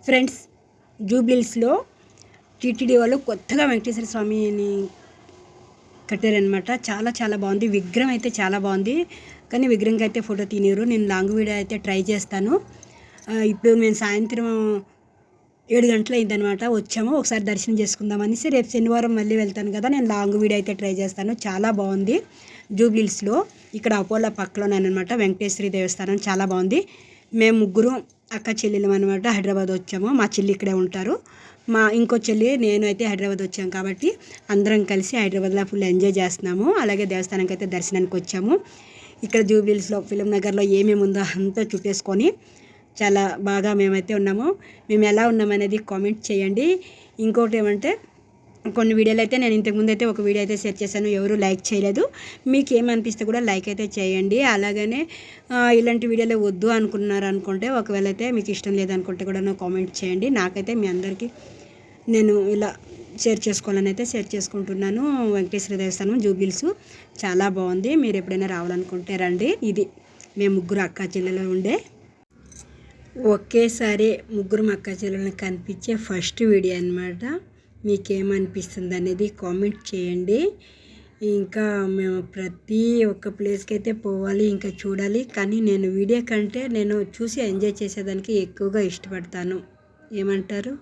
Friends, జూబ్లీహిల్స్లో TTD వాళ్ళు కొత్తగా వెంకటేశ్వర స్వామిని కట్టారనమాట. చాలా చాలా బాగుంది. విగ్రహం అయితే చాలా బాగుంది, కానీ విగ్రహంకి అయితే ఫోటో తీనిరు. నేను లాంగ్ వీడియో అయితే ట్రై చేస్తాను. ఇప్పుడు మేము సాయంత్రం 7 గంటలు అయిందనమాట. వచ్చాము, ఒకసారి దర్శనం చేసుకుందామని. రేపు శనివారం మళ్ళీ వెళ్తాను కదా, నేను లాంగ్ వీడియో అయితే ట్రై చేస్తాను. చాలా బాగుంది జూబ్లీహిల్స్లో. ఇక్కడ అపోలో పక్కలోనేనమాట వెంకటేశ్వరి దేవస్థానం. చాలా బాగుంది. మేము ముగ్గురు అక్క చెల్లెలు అనమాట హైదరాబాద్ వచ్చాము. మా చెల్లి ఇక్కడే ఉంటారు. మా ఇంకో చెల్లి నేను అయితే హైదరాబాద్ వచ్చాము కాబట్టి అందరం కలిసి హైదరాబాద్లో ఫుల్ ఎంజాయ్ చేస్తున్నాము. అలాగే దేవస్థానానికి అయితే దర్శనానికి వచ్చాము. ఇక్కడ జూబ్లీహిల్స్లో ఫిల్మ్ నగర్లో ఏమేమి ఉందో అంతా చుట్టేసుకొని చాలా బాగా మేమైతే ఉన్నాము. మేము ఎలా ఉన్నామనేది కామెంట్ చేయండి. ఇంకోటి ఏమంటే, కొన్ని వీడియోలు అయితే నేను ఇంతకుముందు అయితే ఒక వీడియో అయితే షేర్ చేశాను, ఎవరు లైక్ చేయలేదు. మీకు ఏమనిపిస్తే కూడా లైక్ అయితే చేయండి. అలాగనే ఇలాంటి వీడియోలు వద్దు అనుకుంటే, ఒకవేళ అయితే మీకు ఇష్టం లేదనుకుంటే కూడా కామెంట్ చేయండి. నాకైతే మీ అందరికీ నేను ఇలా షేర్ చేసుకోవాలని అయితే షేర్ చేసుకుంటున్నాను. వెంకటేశ్వర దేవస్థానం జూబ్లీహిల్స్ చాలా బాగుంది. మీరు ఎప్పుడైనా రావాలనుకుంటే రండి. ఇది మేము ముగ్గురు అక్క చెల్లెలు ఉండే ఒకేసారి ముగ్గురు అక్క చెల్లెలను కనిపించే ఫస్ట్ వీడియో అనమాట. మీకేమనిపిస్తుంది అనేది కామెంట్ చేయండి. ఇంకా మేము ప్రతి ఒక్క ప్లేస్కి అయితే పోవాలి, ఇంకా చూడాలి. కానీ నేను వీడియో కంటే నేను చూసి ఎంజాయ్ చేసేదానికి ఎక్కువగా ఇష్టపడతాను. ఏమంటారు?